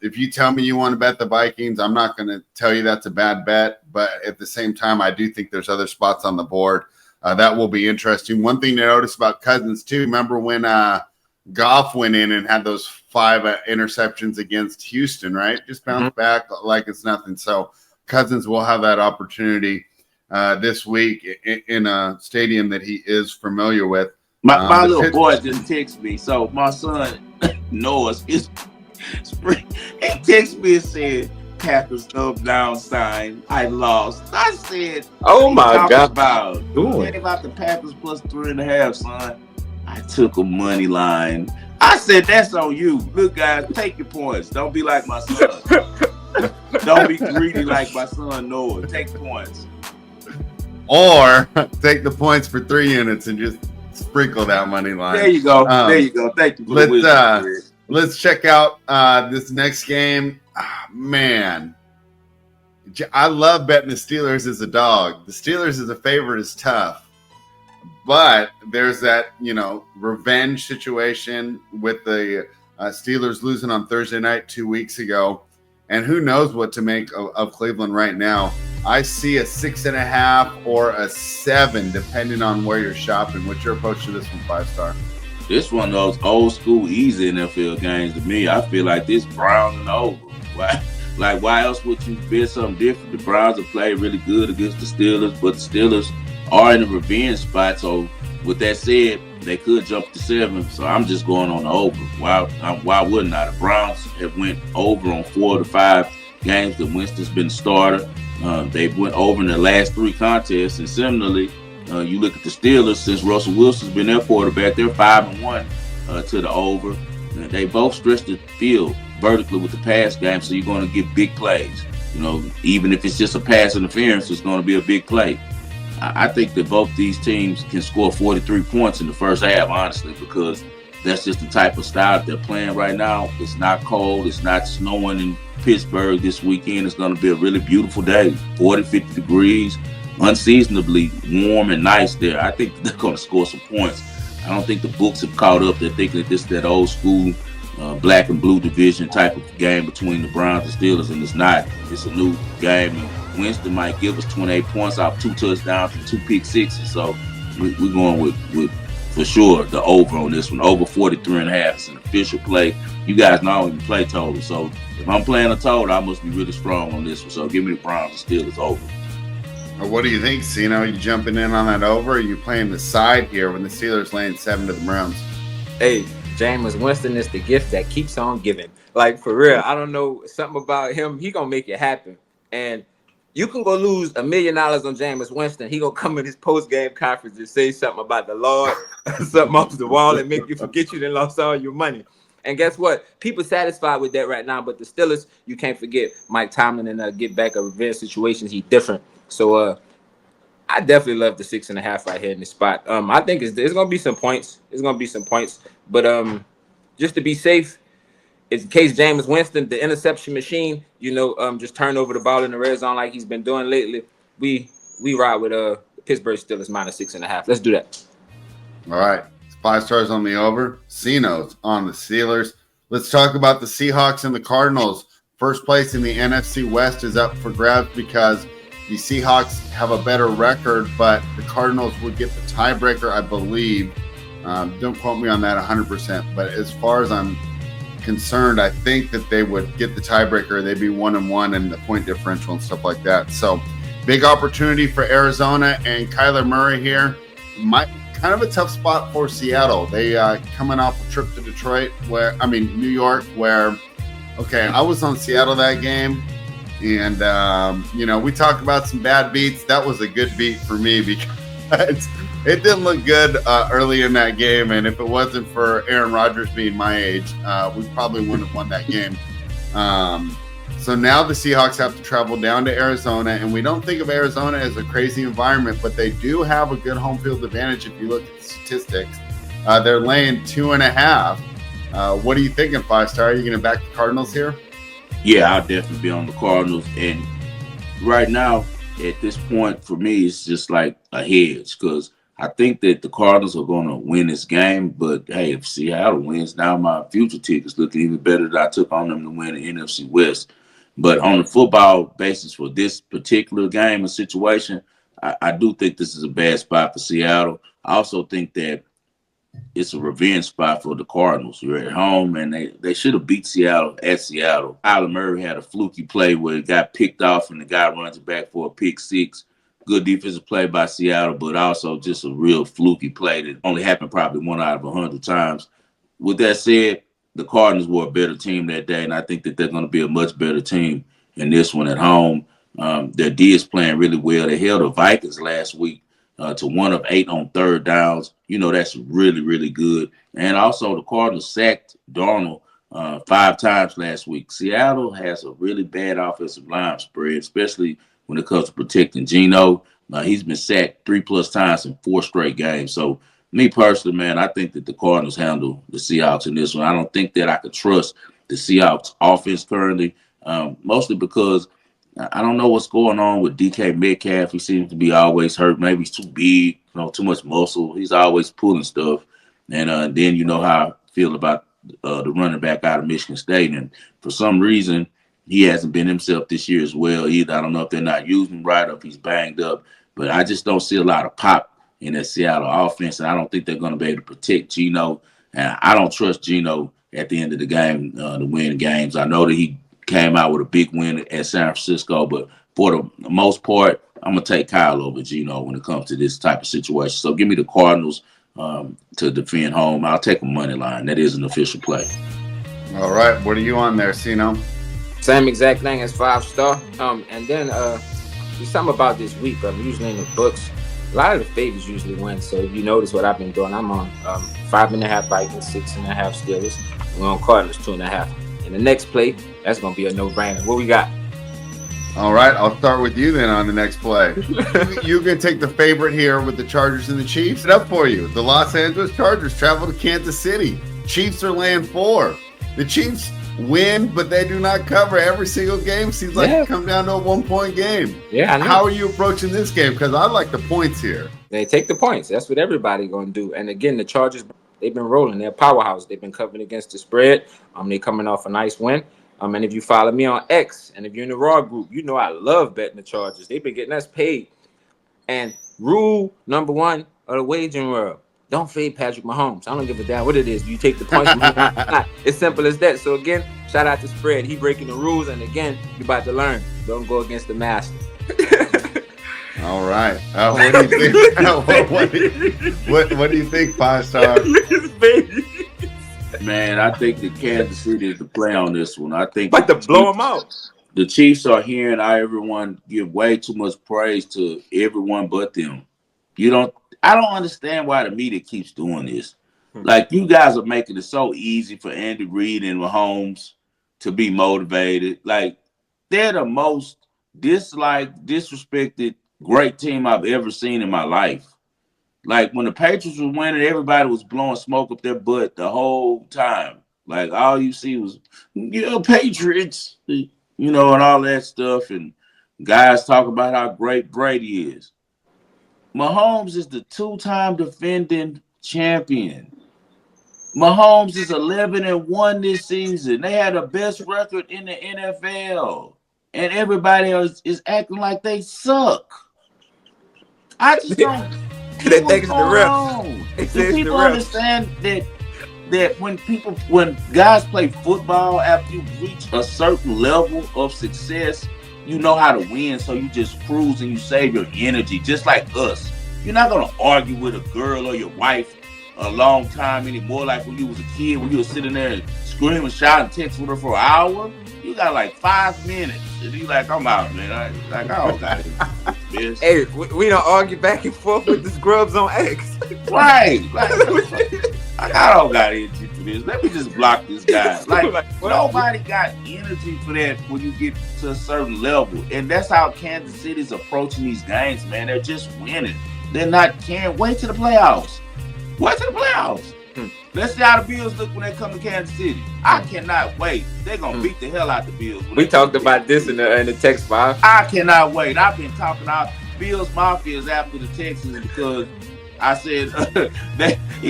If you tell me you want to bet the Vikings, I'm not going to tell you that's a bad bet. But at the same time, I do think there's other spots on the board that will be interesting. One thing to notice about Cousins, too, remember when Goff went in and had those 5 interceptions against Houston, right? Just bounced back like it's nothing. So Cousins will have that opportunity this week in a stadium that he is familiar with. My little boy just texted me. So my son, Noah, he texted me and said, Packers up, down sign. I lost. I said, oh my God. About the Packers plus 3.5, son. I took a money line. I said, that's on you. Look, guys, take your points. Don't be like my son. Don't be greedy like my son Noah. Take points. Or take the points for 3 units and just sprinkle that money line. There you go. There you go. Thank you. Let's check out this next game. Man, I love betting the Steelers as a dog. The Steelers as a favorite is tough. But there's that, revenge situation with the Steelers losing on Thursday night 2 weeks ago. And who knows what to make of Cleveland right now. I see a 6.5 or a 7, depending on where you're shopping. What's your approach to this one, 5-star? This one of those old school, easy NFL games to me. I feel like this Browns and over. Why else would you bet something different? The Browns have played really good against the Steelers, but the Steelers are in a revenge spot. So with that said, they could jump to 7. So I'm just going on the over. Why wouldn't I? The Browns have went over on 4 to 5 games that Winston's been the starter. They went over in the last 3 contests, and similarly, you look at the Steelers, since Russell Wilson's been their quarterback, they're 5-1 to the over. And they both stretch the field vertically with the pass game, so you're going to get big plays. Even if it's just a pass interference, it's going to be a big play. I think that both these teams can score 43 points in the first half, honestly, because that's just the type of style they're playing right now. It's not cold. It's not snowing in Pittsburgh this weekend. It's going to be a really beautiful day, 40, 50 degrees, unseasonably warm and nice there. I think they're going to score some points. I don't think the books have caught up. They're thinking that this is that old school black and blue division type of game between the Browns and Steelers, and it's not. It's a new game, and Winston might give us 28 points off 2 touchdowns and 2 pick sixes. So we're going with for sure the over on this one. Over 43.5 is an official play. You guys know I don't even play total. So if I'm playing a total, I must be really strong on this one. So give me the Browns and Steelers over. What do you think, Sino? You jumping in on that over? Or are you playing the side here when the Steelers laying 7 to the Browns? Hey, Jameis Winston is the gift that keeps on giving. Like, for real, I don't know, something about him, he gonna make it happen. And you can go lose $1 million on Jameis Winston. He gonna come in his post-game conference and say something about the Lord, something off the wall, and make you forget you done lost all your money. And guess what? People satisfied with that right now, but the Steelers, you can't forget Mike Tomlin and get back a revenge situations. He's different. So I definitely love the 6.5 right here in this spot. I think it's gonna be some points. It's gonna be some points, but just to be safe, in case Jameis Winston, the interception machine, just turn over the ball in the red zone like he's been doing lately. We ride with Pittsburgh Steelers -6.5. Let's do that. All right. 5 stars on the over. Cino's on the Steelers. Let's talk about the Seahawks and the Cardinals. First place in the NFC West is up for grabs because the Seahawks have a better record, but the Cardinals would get the tiebreaker, I believe. Don't quote me on that 100%, but as far as I'm concerned, I think that they would get the tiebreaker. They'd be 1-1 and the point differential and stuff like that. So big opportunity for Arizona and Kyler Murray here. Kind of a tough spot for Seattle. They coming off a trip to New York, where, okay, I was on Seattle that game. And, we talk about some bad beats. That was a good beat for me because it didn't look good early in that game. And if it wasn't for Aaron Rodgers being my age, we probably wouldn't have won that game. So now the Seahawks have to travel down to Arizona. And we don't think of Arizona as a crazy environment, but they do have a good home field advantage if you look at the statistics. They're laying 2.5. What are you thinking, 5 star? Are you going to back the Cardinals here? Yeah, I'll definitely be on the Cardinals. And right now, at this point, for me, it's just like a hedge because I think that the Cardinals are going to win this game. But, hey, if Seattle wins, now my future tickets look even better that I took on them to win the NFC West. But on the football basis for this particular game and situation, I do think this is a bad spot for Seattle. I also think that it's a revenge spot for the Cardinals. You're at home, and they should have beat Seattle at Seattle. Kyler Murray had a fluky play where it got picked off, and the guy runs it back for a pick six. Good defensive play by Seattle, but also just a real fluky play that only happened probably 1 out of 100 times. With that said, the Cardinals were a better team that day, and I think that they're going to be a much better team in this one at home. Their D is playing really well. They held the Vikings last week to 1 of 8 on third downs. That's really, really good. And also the Cardinals sacked Darnold 5 times last week. Seattle has a really bad offensive line spread, especially when it comes to protecting Geno. He's been sacked 3+ times in 4 straight games. So me personally, man, I think that the Cardinals handle the Seahawks in this one. I don't think that I could trust the Seahawks offense currently, mostly because I don't know what's going on with DK Metcalf. He seems to be always hurt. Maybe he's too big, too much muscle. He's always pulling stuff. And then you know how I feel about the running back out of Michigan State. And for some reason, he hasn't been himself this year as well either. I don't know if they're not using him right or if he's banged up. But I just don't see a lot of pop in that Seattle offense. And I don't think they're going to be able to protect Geno. And I don't trust Geno at the end of the game to win games. I know that he came out with a big win at San Francisco, but for the most part, I'm going to take Kyle over Geno when it comes to this type of situation. So give me the Cardinals to defend home. I'll take a money line. That is an official play. All right. What are you on there, Sino? Same exact thing as 5 star. And then there's something about this week. Usually in the books, a lot of the favorites usually win. So if you notice what I've been doing, I'm on 5.5 Vikings, 6.5 Steelers. We're on Cardinals 2.5. And the next play, that's going to be a no-brainer. What we got? All right, I'll start with you then on the next play. You can take the favorite here with the Chargers and the Chiefs. It up for you. The Los Angeles Chargers travel to Kansas City. Chiefs are laying 4. The Chiefs win, but they do not cover every single game. Seems like it come down to a 1-point game. Yeah, I know. How are you approaching this game? Because I like the points here. They take the points. That's what everybody going to do. And again, the Chargers, they've been rolling. They're a powerhouse. They've been covering against the spread. They're coming off a nice win. And if you follow me on X, and if you're in the Raw group, you know I love betting the Chargers. They've been getting us paid. And rule number 1 of the wagering world, Don't fade Patrick Mahomes. I don't give a damn what it is. You take the points from him. It's simple as that. So again, shout out to Spread. He breaking the rules, and again, you about to learn. Don't go against the master. All right. What do you think? What do you think, 5-star? Man, I think the Kansas City is the play on this one. I think About to blow him out. the Chiefs are hearing how everyone give way too much praise to everyone but them. I don't understand why the media keeps doing this. Like, you guys are making it so easy for Andy Reid and Mahomes to be motivated. Like, they're the most disliked, disrespected, great team I've ever seen in my life. Like, when the Patriots were winning, everybody was blowing smoke up their butt the whole time. Like, all you see was, yeah, Patriots, and all that stuff. And guys talk about how great Brady is. Mahomes is the two-time defending champion. Mahomes is 11-1 this season. They had the best record in the NFL. And everybody else is acting like they suck. I just don't get what's going on. Do people understand that when guys play football, after you reach a certain level of success, you know how to win, so you just cruise and you save your energy, just like us. You're not going to argue with a girl or your wife a long time anymore, like when you was a kid, when you were sitting there and screaming, shouting, text with her for an hour. You got like 5 minutes. And you like, I'm out, man. I don't got it. Hey, we don't argue back and forth with the scrubs on X. Right. Like, I don't got energy for this. Let me just block this guy. Like nobody got energy for that when you get to a certain level. And that's how Kansas City's approaching these games, man. They're just winning. They're not caring. Wait till the playoffs. Let's see how the Bills look when they come to Kansas City. I cannot wait. They're going to beat the hell out the Bills. We talked about this in the text file. I cannot wait. I've been talking about Bills Mafias after the Texans because I said,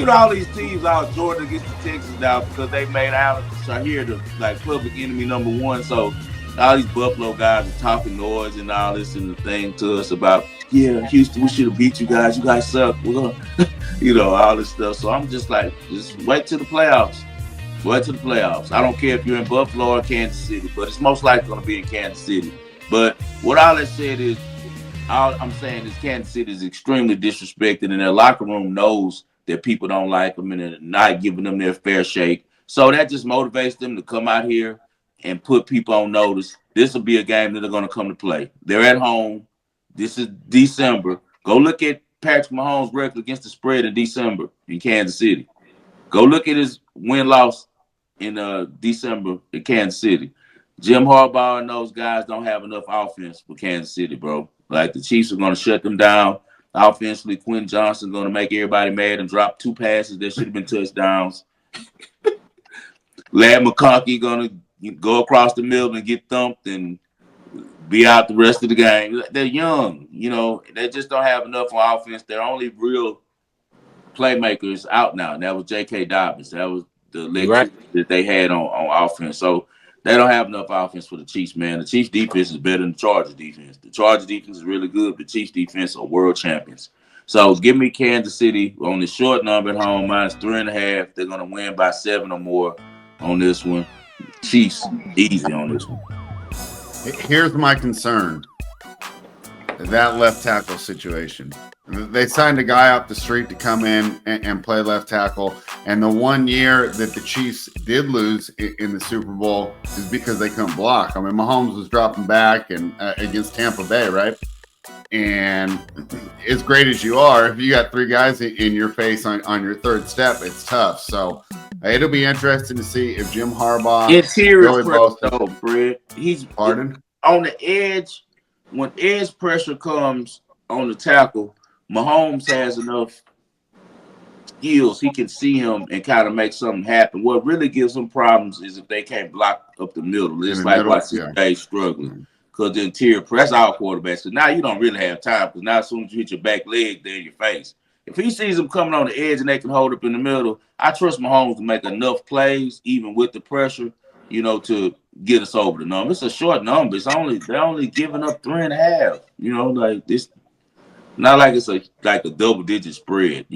all these teams out Georgia against the Texans now because they made Alex Shahir the public enemy number one. So all these Buffalo guys are talking noise and all this and the thing to us about, yeah, Houston, we should have beat you guys. You guys suck. We're going to, all this stuff. So I'm just like, just wait till the playoffs. Wait till the playoffs. I don't care if you're in Buffalo or Kansas City, but it's most likely going to be in Kansas City. But what all that said is, all I'm saying is Kansas City is extremely disrespected, and their locker room knows that people don't like them and they're not giving them their fair shake. So that just motivates them to come out here and put people on notice. This will be a game that they're going to come to play. They're at home. This is December. Go look at Patrick Mahomes' record against the spread in December in Kansas City. Go look at his win-loss in December in Kansas City. Jim Harbaugh and those guys don't have enough offense for Kansas City, bro. Like, the Chiefs are going to shut them down. Offensively, Quentin Johnson's going to make everybody mad and drop 2 passes that should have been touchdowns. Ladd McConkey going to go across the middle and get thumped and be out the rest of the game. They're young, They just don't have enough on offense. Their only real playmakers out now, and that was J.K. Dobbins. That was the electric that they had on offense. So they don't have enough offense for the Chiefs, man. The Chiefs defense is better than the Chargers defense. The Chargers defense is really good. The Chiefs defense are world champions. So give me Kansas City on the short number at home, -3.5. They're going to win by 7 or more on this one. Chiefs, easy on this one. Here's my concern. That left tackle situation. They signed a guy off the street to come in and play left tackle. And the 1 year that the Chiefs did lose in the Super Bowl is because they couldn't block. I mean, Mahomes was dropping back and against Tampa Bay, right? And as great as you are, if you got 3 guys in your face on your third step, it's tough. So it'll be interesting to see if Jim Harbaugh. Interior pressure, though, Fred. He's on the edge. When edge pressure comes on the tackle, Mahomes has enough skills. He can see him and kind of make something happen. What really gives them problems is if they can't block up the middle. It's like watching Dave struggling because the interior pressure. That's our quarterbacks. So now you don't really have time because now as soon as you hit your back leg, they're in your face. If he sees them coming on the edge and they can hold up in the middle, I trust Mahomes to make enough plays, even with the pressure, to get us over the number. It's a short number. They're only giving up 3.5. Like this, not like it's a double-digit spread.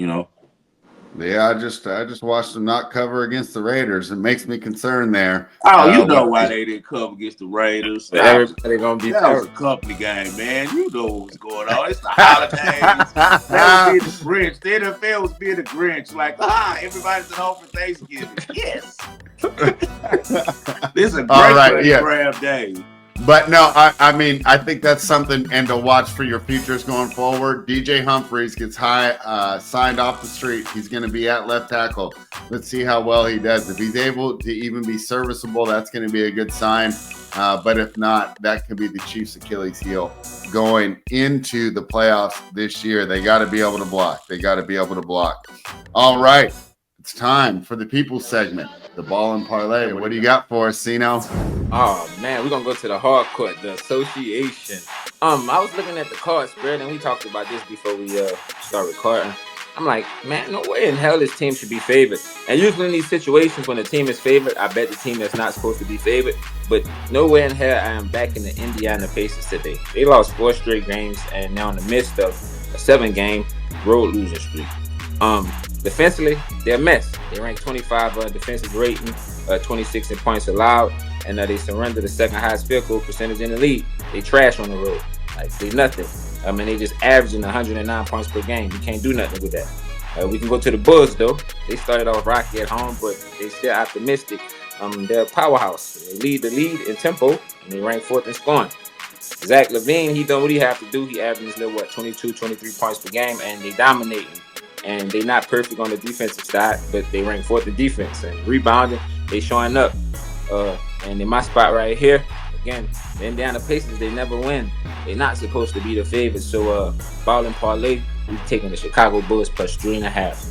Yeah, I just watched them not cover against the Raiders. It makes me concerned there. Oh, you know With why the, they didn't cover against the Raiders. But everybody gonna be That was a paranoid. company game, man. You know what was going on. It's the holidays. They was being the Grinch. The NFL was being the Grinch. Like, everybody's at home for Thanksgiving. Yes. This is a All great right, money yeah. grab day. But no, I mean, I think that's something and to watch for your futures going forward. DJ Humphries gets signed off the street. He's going to be at left tackle. Let's see how well he does. If he's able to even be serviceable, that's going to be a good sign. But if not, that could be the Chiefs' Achilles heel going into the playoffs this year. They got to be able to block. All right. It's time for the people segment, the ball and parlay. What do you got for us, Sino? Oh man, we're gonna go to the hard court, the association. I was looking at the card spread, and we talked about this before we start recording. I'm like, man, no way in hell this team should be favored. And usually in these situations when the team is favored, I bet the team that's not supposed to be favored. But no way in hell I am back in the Indiana Pacers today. They lost 4 straight games, and now in the midst of a 7-game road losing streak. Defensively, they're a mess. They rank 25 defensive rating, 26 in points allowed, and they surrender the second highest field goal percentage in the league. They trash on the road. Like, they nothing. I mean, they just averaging 109 points per game. You can't do nothing with that. We can go to the Bulls, though. They started off rocky at home, but they still optimistic. They're a powerhouse. They lead the lead in tempo, and they rank 4th in scoring. Zach LaVine, he done what he have to do. He averages 22, 23 points per game, and they dominating. And they're not perfect on the defensive side, but they rank 4th in defense. And rebounding, they showing up. And in my spot right here, again, the Indiana Pacers, they never win. They're not supposed to be the favorites. So, ball and parlay, we're taking the Chicago Bulls plus 3.5.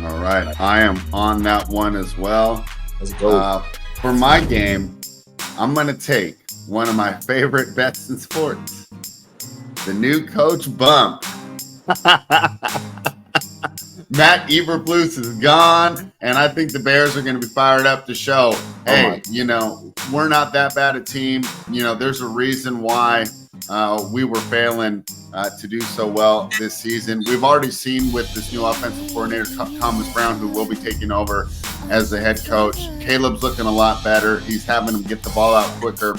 All right. I am on that one as well. Let's go. For my game, I'm going to take one of my favorite bets in sports, the new coach bump. Matt Eberflus is gone, and I think the Bears are going to be fired up to show, hey, we're not that bad a team. There's a reason why we were failing to do so well this season. We've already seen with this new offensive coordinator, Thomas Brown, who will be taking over as the head coach. Caleb's looking a lot better. He's having him get the ball out quicker.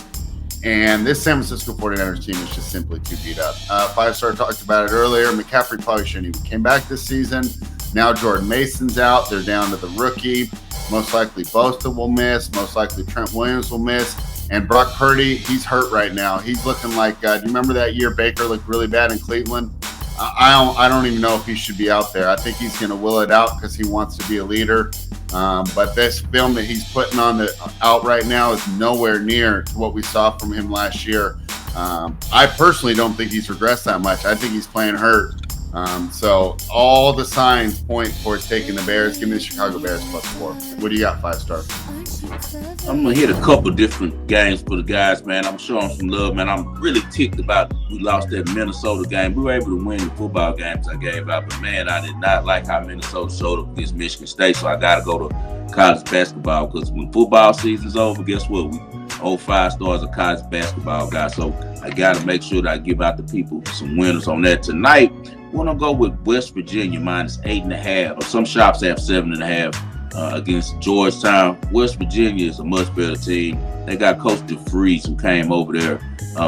And this San Francisco 49ers team is just simply too beat up. 5-star talked about it earlier. McCaffrey probably shouldn't even came back this season. Now Jordan Mason's out. They're down to the rookie. Most likely Bosa will miss. Most likely Trent Williams will miss. And Brock Purdy, he's hurt right now. He's looking like, do you remember that year Baker looked really bad in Cleveland? I don't even know if he should be out there. I think he's going to will it out because he wants to be a leader. But this film that he's putting out right now is nowhere near to what we saw from him last year. I personally don't think he's regressed that much. I think he's playing hurt. So all the signs point towards taking the Bears. Give me the Chicago Bears plus 4. What do you got, 5-star? I'm gonna hit a couple different games for the guys, man. I'm showing some love, man. I'm really ticked about we lost that Minnesota game. We were able to win the football games I gave out, but man, I did not like how Minnesota showed up against Michigan State. So I gotta go to college basketball because when football season's over, guess what? We old 5 stars of college basketball guys. So I gotta make sure that I give out the people some winners on that tonight. We're gonna go with West Virginia minus 8.5, or some shops have 7.5. Against Georgetown. West Virginia is a much better team. They got Coach DeFreeze, who came over there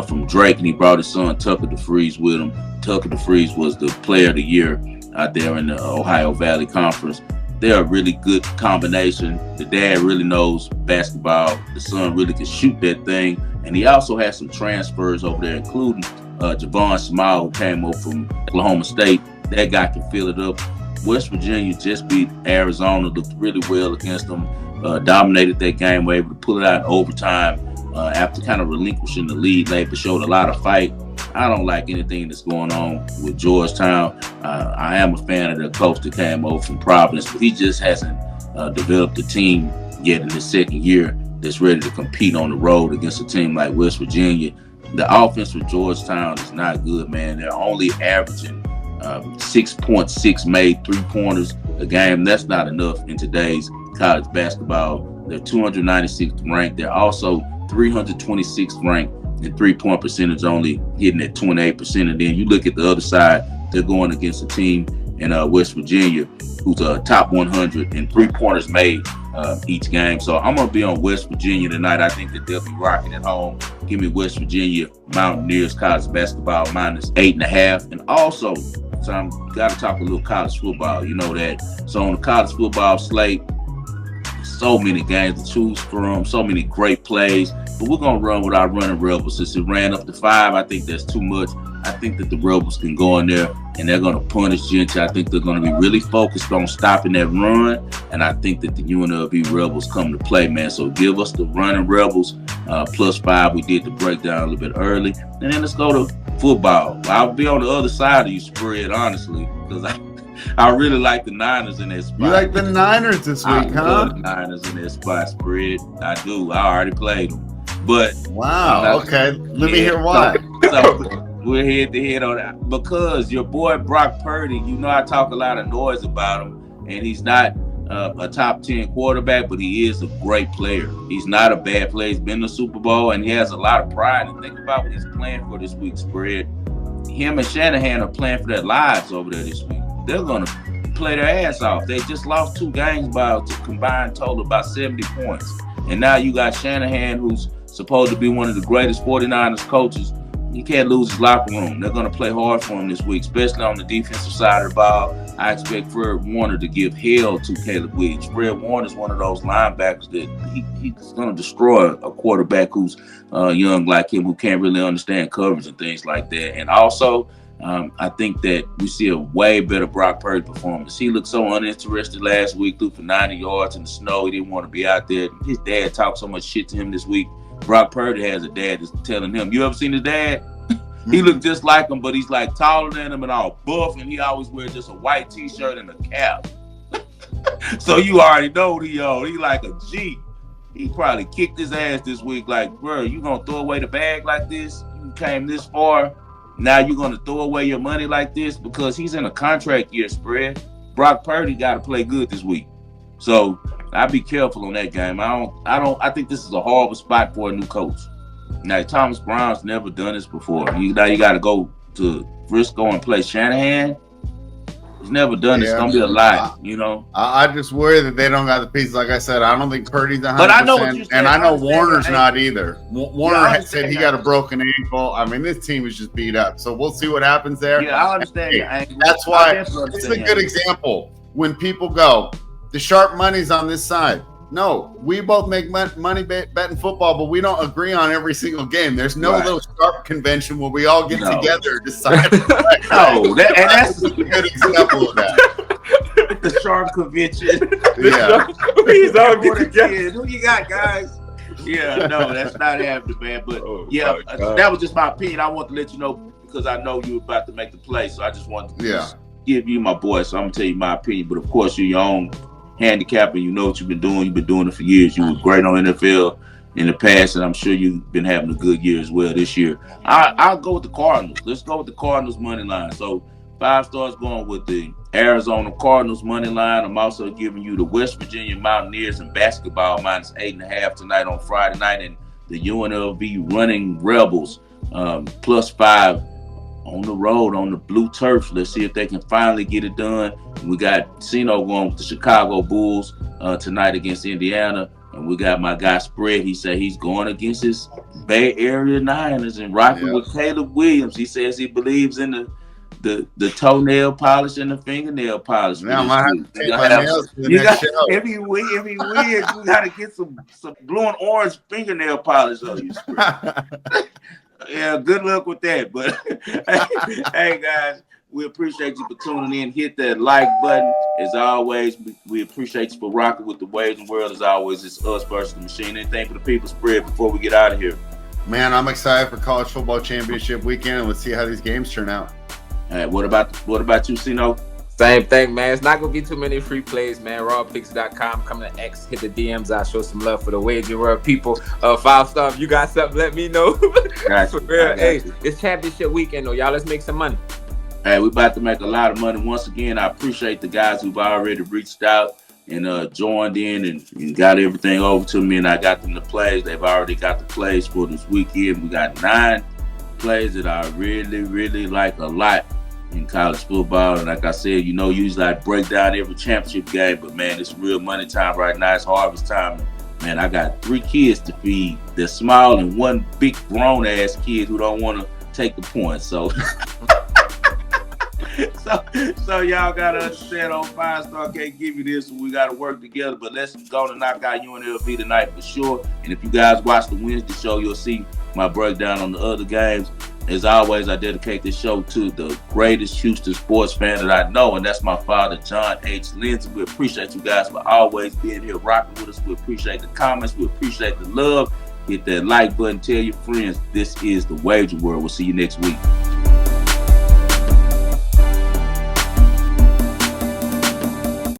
from Drake, and he brought his son Tucker DeFreeze with him. Tucker DeFreeze was the player of the year out there in the Ohio Valley Conference. They're a really good combination. The dad really knows basketball. The son really can shoot that thing. And he also has some transfers over there, including Javon Small, who came over from Oklahoma State. That guy can fill it up. West Virginia just beat Arizona, looked really well against them, dominated that game, were able to pull it out in overtime after kind of relinquishing the lead late, but showed a lot of fight. I don't like anything that's going on with Georgetown. I am a fan of the coach that came over from Providence, but he just hasn't developed a team yet in his second year that's ready to compete on the road against a team like West Virginia. The offense for Georgetown is not good, man. They're only averaging 6.6 made 3-pointers a game. That's not enough in today's college basketball. They're 296th ranked. They're also 326th ranked in 3-point percentage, only hitting at 28%. And then you look at the other side, they're going against a team and West Virginia, who's a top 100 and 3-pointers made each game. So I'm going to be on West Virginia tonight. I think that they'll be rocking at home. Give me West Virginia Mountaineers college basketball -8.5. And also, so I'm got to talk a little college football. You know that. So on the college football slate, so many games to choose from, so many great plays. But we're going to run with our running Rebels. Since it ran up to 5, I think that's too much. I think that the Rebels can go in there and they're going to punish Gentry. I think they're going to be really focused on stopping that run. And I think that the UNLV Rebels come to play, man. So give us the running Rebels +5. We did the breakdown a little bit early. And then let's go to football. I'll be on the other side of you spread, honestly, because I really like the Niners in that spot. You like the Niners this week, I huh? love the Niners in that spot spread. I do. I already played them. But wow, okay. Let me hear why. So we're head to head on that because your boy Brock Purdy, you know I talk a lot of noise about him, and he's not a top 10 quarterback, but he is a great player. He's not a bad player. He's been to the Super Bowl, and he has a lot of pride. And think about what he's playing for this week's spread. Him and Shanahan are playing for their lives over there this week. They're going to play their ass off. They just lost 2 games by a combined total about 70 points. And now you got Shanahan, who's supposed to be one of the greatest 49ers coaches. He can't lose his locker room. They're going to play hard for him this week, especially on the defensive side of the ball. I expect Fred Warner to give hell to Caleb Williams. Fred Warner is one of those linebackers that he's going to destroy a quarterback who's young like him, who can't really understand coverage and things like that. And also, I think that we see a way better Brock Purdy performance. He looked so uninterested last week, threw for 90 yards in the snow. He didn't want to be out there. His dad talked so much shit to him this week. Brock Purdy has a dad that's telling him, you ever seen his dad? He looked just like him, but he's like taller than him and all buff, and he always wears just a white t-shirt and a cap. So you already know what he like a G. He probably kicked his ass this week like, bro, you gonna throw away the bag like this? You came this far. Now you're going to throw away your money like this because he's in a contract year spread. Brock Purdy got to play good this week. So I'd be careful on that game. I think this is a horrible spot for a new coach. Now, Thomas Brown's never done this before. Now you got to go to Frisco and play Shanahan. He's never done this. It's going to be a lot, you know. I just worry that they don't got the pieces. Like I said, I don't think Purdy's 100%. But I know what you're saying. And I know Warner's not either. Warner said he got a broken ankle. I mean, this team is just beat up. So we'll see what happens there. Yeah, I understand. That's why it's a good example. When people go, the sharp money's on this side. No, we both make money betting football, but we don't agree on every single game. There's no little sharp convention where we all get together and decide. That's a good example of that. The sharp convention. Yeah. Please all get together. Who you got, guys? Yeah, no, that's not happening, man. But that was just my opinion. I want to let you know because I know you were about to make the play, so I just wanted to give you my voice. So I'm gonna tell you my opinion. But of course, you're your own handicap and you know what you've been doing. You've been doing it for years. You were great on NFL in the past, and I'm sure you've been having a good year as well this year. I'll go with the Cardinals. Let's go with the Cardinals money line. So 5 stars going with the Arizona Cardinals money line. I'm also giving you the West Virginia Mountaineers in basketball -8.5 tonight on Friday night, and the UNLV running Rebels +5 on the road on the blue turf. Let's see if they can finally get it done. We got Sino going with the Chicago Bulls tonight against Indiana. And we got my guy Spread. He said he's going against his Bay Area Niners and rocking with Caleb Williams. He says he believes in the toenail polish and the fingernail polish. Now I have to take my nails to the next show. If he wins, you got to get some blue and orange fingernail polish on you, Spread. Yeah, good luck with that. But hey, guys, we appreciate you for tuning in. Hit that like button. As always, we appreciate you for rocking with the Wagering World. As always, it's us versus the machine. Anything for the people, Spread, before we get out of here? Man, I'm excited for college football championship weekend, and let's see how these games turn out. All right, what about you, Sino? Same thing, man. It's not going to be too many free plays, man. Rawpicks.com. Come to X, hit the DMs. I'll show some love for the Wagering World people. 5 star, if you got something, let me know. For real. Hey, it's championship weekend, though. Y'all, let's make some money. Hey, we're about to make a lot of money. Once again, I appreciate the guys who've already reached out and joined in and got everything over to me, and I got them the plays. They've already got the plays for this weekend. We got 9 plays that I really, really like a lot. in college football. And like I said, usually I break down every championship game, but man, it's real money time right now. It's harvest time. Man, I got 3 kids to feed. They're small and 1 big grown ass kid who don't want to take the points. So so y'all gotta understand, on 5-star can't give you this, so we gotta work together. But let's go to knock out UNLV tonight for sure. And if you guys watch the Wednesday show, you'll see my breakdown on the other games. As always, I dedicate this show to the greatest Houston sports fan that I know, and that's my father, John H. Lindsay. We appreciate you guys for always being here rocking with us. We appreciate the comments. We appreciate the love. Hit that like button. Tell your friends. This is the Wager World. We'll see you next week.